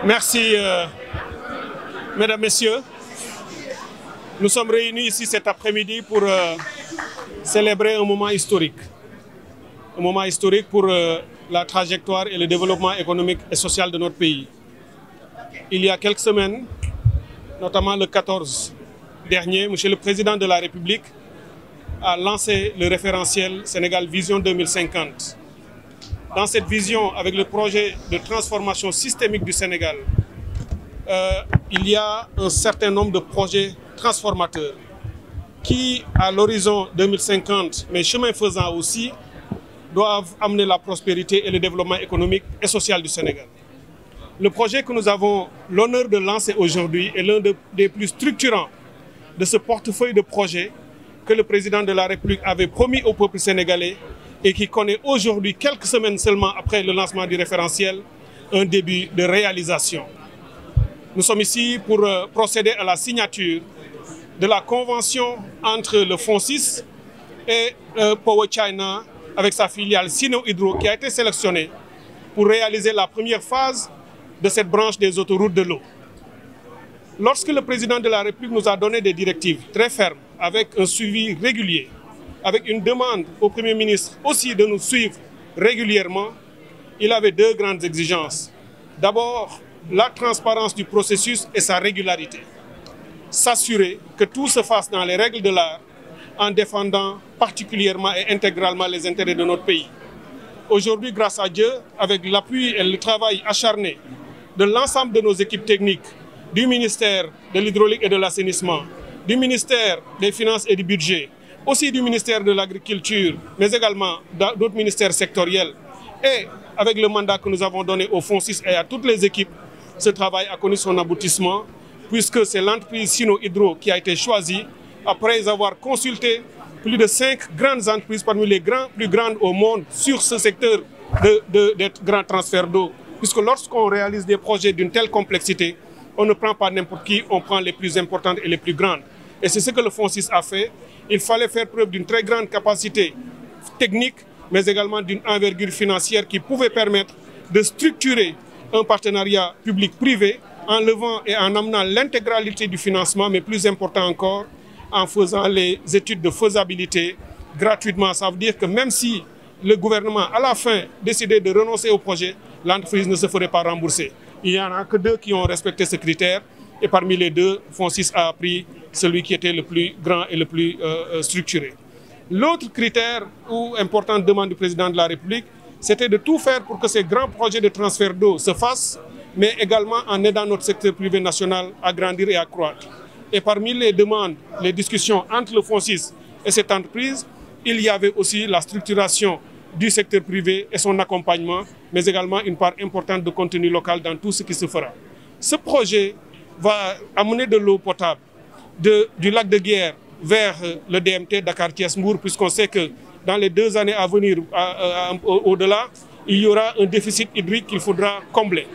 Merci, mesdames, messieurs. Nous sommes réunis ici cet après-midi pour célébrer un moment historique. Un moment historique pour la trajectoire et le développement économique et social de notre pays. Il y a quelques semaines, notamment le 14 dernier, Monsieur le Président de la République a lancé le référentiel Sénégal Vision 2050. Dans cette vision, avec le projet de transformation systémique du Sénégal, il y a un certain nombre de projets transformateurs qui, à l'horizon 2050, mais chemin faisant aussi, doivent amener la prospérité et le développement économique et social du Sénégal. Le projet que nous avons l'honneur de lancer aujourd'hui est l'un des plus structurants de ce portefeuille de projets que le président de la République avait promis au peuple sénégalais et qui connaît aujourd'hui, quelques semaines seulement après le lancement du référentiel, un début de réalisation. Nous sommes ici pour procéder à la signature de la convention entre le FONSIS et Power China avec sa filiale Sino Hydro qui a été sélectionnée pour réaliser la première phase de cette branche des autoroutes de l'eau. Lorsque le président de la République nous a donné des directives très fermes, avec un suivi régulier, avec une demande au Premier ministre aussi de nous suivre régulièrement, il avait deux grandes exigences. D'abord, la transparence du processus et sa régularité. S'assurer que tout se fasse dans les règles de l'art en défendant particulièrement et intégralement les intérêts de notre pays. Aujourd'hui, grâce à Dieu, avec l'appui et le travail acharné de l'ensemble de nos équipes techniques, du ministère de l'Hydraulique et de l'Assainissement, du ministère des Finances et du Budget, aussi du ministère de l'Agriculture, mais également d'autres ministères sectoriels. Et avec le mandat que nous avons donné au FONSIS et à toutes les équipes, ce travail a connu son aboutissement, puisque c'est l'entreprise Sino Hydro qui a été choisie après avoir consulté plus de 5 grandes entreprises parmi les plus grandes au monde sur ce secteur de grands transferts d'eau. Puisque lorsqu'on réalise des projets d'une telle complexité, on ne prend pas n'importe qui, on prend les plus importantes et les plus grandes. Et c'est ce que le FONSIS a fait. Il fallait faire preuve d'une très grande capacité technique, mais également d'une envergure financière qui pouvait permettre de structurer un partenariat public-privé en levant et en amenant l'intégralité du financement, mais plus important encore, en faisant les études de faisabilité gratuitement. Ça veut dire que même si le gouvernement, à la fin, décidait de renoncer au projet, l'entreprise ne se ferait pas rembourser. Il n'y en a que 2 qui ont respecté ce critère. Et parmi les 2, FONSIS a pris celui qui était le plus grand et le plus structuré. L'autre critère ou importante demande du président de la République, c'était de tout faire pour que ces grands projets de transfert d'eau se fassent, mais également en aidant notre secteur privé national à grandir et à croître. Et parmi les demandes, les discussions entre le FONSIS et cette entreprise, il y avait aussi la structuration du secteur privé et son accompagnement, mais également une part importante de contenu local dans tout ce qui se fera. Ce projet va amener de l'eau potable du lac de Guiers vers le DMT Dakar-Thiès-Mbour, puisqu'on sait que dans les 2 années à venir, au-delà, il y aura un déficit hydrique qu'il faudra combler.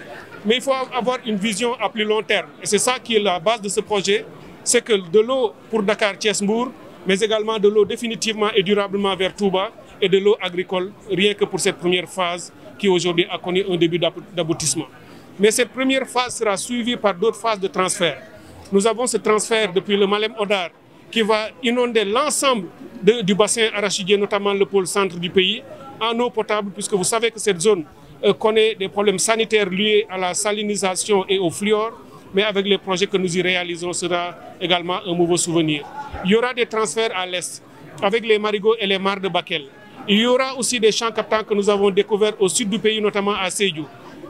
Mais il faut avoir une vision à plus long terme. Et c'est ça qui est la base de ce projet, c'est que de l'eau pour Dakar-Thiès-Mbour, mais également de l'eau définitivement et durablement vers Touba, et de l'eau agricole, rien que pour cette première phase qui aujourd'hui a connu un début d'aboutissement. Mais cette première phase sera suivie par d'autres phases de transfert. Nous avons ce transfert depuis le Malem Hodar qui va inonder l'ensemble du bassin arachidien, notamment le pôle centre du pays, en eau potable, puisque vous savez que cette zone connaît des problèmes sanitaires liés à la salinisation et au fluor, mais avec les projets que nous y réalisons, sera également un nouveau souvenir. Il y aura des transferts à l'est, avec les marigots et les mares de Bakel. Il y aura aussi des champs captants que nous avons découverts au sud du pays, notamment à Sédhiou.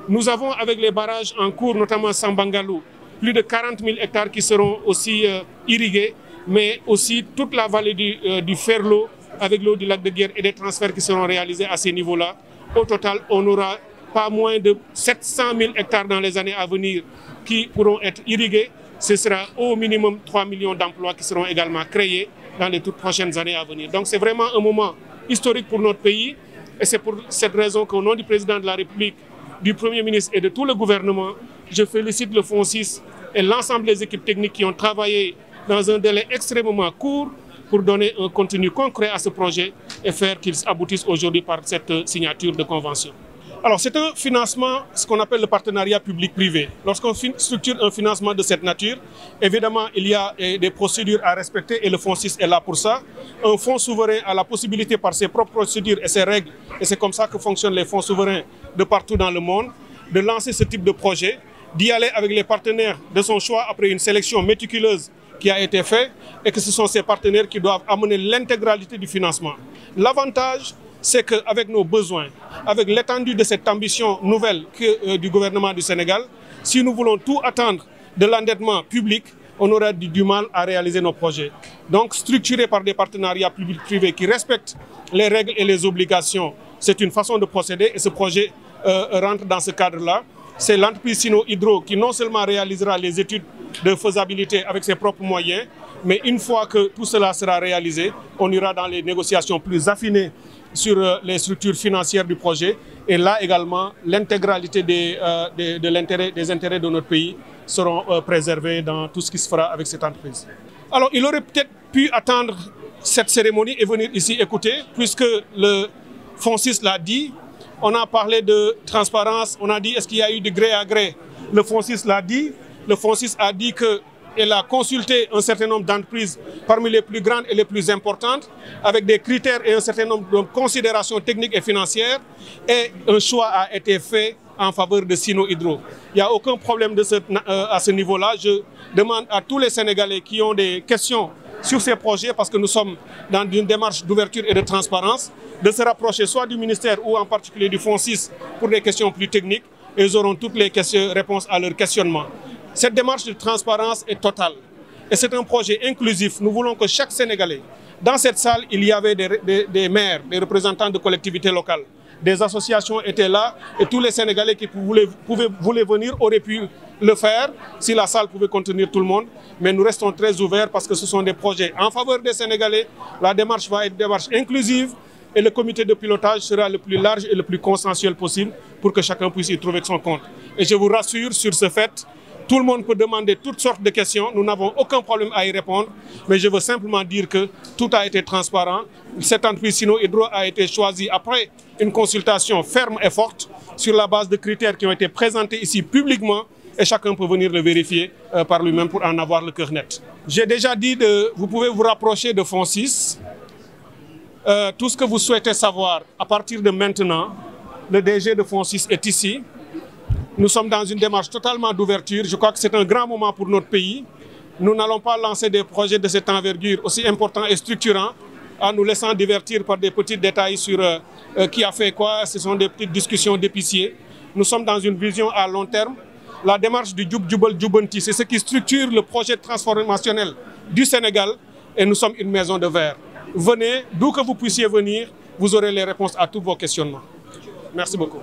Nous avons, avec les barrages en cours, notamment Sambangalou, plus de 40 000 hectares qui seront aussi irrigués, mais aussi toute la vallée du Ferlo, avec l'eau du lac de Guiers et des transferts qui seront réalisés à ces niveaux-là. Au total, on aura pas moins de 700 000 hectares dans les années à venir qui pourront être irrigués. Ce sera au minimum 3 millions d'emplois qui seront également créés dans les toutes prochaines années à venir. Donc c'est vraiment un moment historique pour notre pays. Et c'est pour cette raison qu'au nom du président de la République, du Premier ministre et de tout le gouvernement, je félicite le FONSIS et l'ensemble des équipes techniques qui ont travaillé dans un délai extrêmement court pour donner un contenu concret à ce projet et faire qu'il aboutisse aujourd'hui par cette signature de convention. Alors, c'est un financement, ce qu'on appelle le partenariat public-privé. Lorsqu'on structure un financement de cette nature, évidemment, il y a des procédures à respecter et le FONSIS est là pour ça. Un fonds souverain a la possibilité, par ses propres procédures et ses règles, et c'est comme ça que fonctionnent les fonds souverains de partout dans le monde, de lancer ce type de projet, d'y aller avec les partenaires de son choix après une sélection méticuleuse qui a été faite, et que ce sont ces partenaires qui doivent amener l'intégralité du financement. L'avantage, c'est qu'avec nos besoins, avec l'étendue de cette ambition nouvelle du gouvernement du Sénégal, si nous voulons tout attendre de l'endettement public, on aura du mal à réaliser nos projets. Donc, structuré par des partenariats publics-privés qui respectent les règles et les obligations, c'est une façon de procéder et ce projet rentre dans ce cadre-là. C'est l'entreprise Sino Hydro qui non seulement réalisera les études de faisabilité avec ses propres moyens, mais une fois que tout cela sera réalisé, on ira dans les négociations plus affinées sur les structures financières du projet. Et là également, l'intégralité des intérêts de notre pays seront préservés dans tout ce qui se fera avec cette entreprise. Alors, il aurait peut-être pu attendre cette cérémonie et venir ici écouter, puisque le FONSIS l'a dit. On a parlé de transparence, on a dit est-ce qu'il y a eu de gré à gré. Le FONSIS l'a dit. Le FONSIS a dit qu'elle a consulté un certain nombre d'entreprises parmi les plus grandes et les plus importantes, avec des critères et un certain nombre de considérations techniques et financières, et un choix a été fait en faveur de Sino Hydro. Il n'y a aucun problème à ce niveau-là. Je demande à tous les Sénégalais qui ont des questions sur ces projets, parce que nous sommes dans une démarche d'ouverture et de transparence, de se rapprocher soit du ministère ou en particulier du FONSIS pour des questions plus techniques, et ils auront toutes les réponses à leurs questionnements. Cette démarche de transparence est totale et c'est un projet inclusif. Nous voulons que chaque Sénégalais, dans cette salle, il y avait des maires, des représentants de collectivités locales, des associations étaient là et tous les Sénégalais qui voulaient venir auraient pu le faire si la salle pouvait contenir tout le monde. Mais nous restons très ouverts parce que ce sont des projets en faveur des Sénégalais. La démarche va être une démarche inclusive et le comité de pilotage sera le plus large et le plus consensuel possible pour que chacun puisse y trouver son compte. Et je vous rassure sur ce fait, tout le monde peut demander toutes sortes de questions. Nous n'avons aucun problème à y répondre. Mais je veux simplement dire que tout a été transparent. Cette entreprise Sino Hydro a été choisie après une consultation ferme et forte sur la base de critères qui ont été présentés ici publiquement. Et chacun peut venir le vérifier par lui-même pour en avoir le cœur net. J'ai déjà dit vous pouvez vous rapprocher de FONSIS. Tout ce que vous souhaitez savoir, à partir de maintenant, le DG de FONSIS est ici. Nous sommes dans une démarche totalement d'ouverture. Je crois que c'est un grand moment pour notre pays. Nous n'allons pas lancer des projets de cette envergure aussi importants et structurants en nous laissant divertir par des petits détails sur qui a fait quoi. Ce sont des petites discussions d'épiciers. Nous sommes dans une vision à long terme. La démarche du Djoub Djoubal Djoubanti, c'est ce qui structure le projet transformationnel du Sénégal et nous sommes une maison de verre. Venez, d'où que vous puissiez venir, vous aurez les réponses à tous vos questionnements. Merci beaucoup.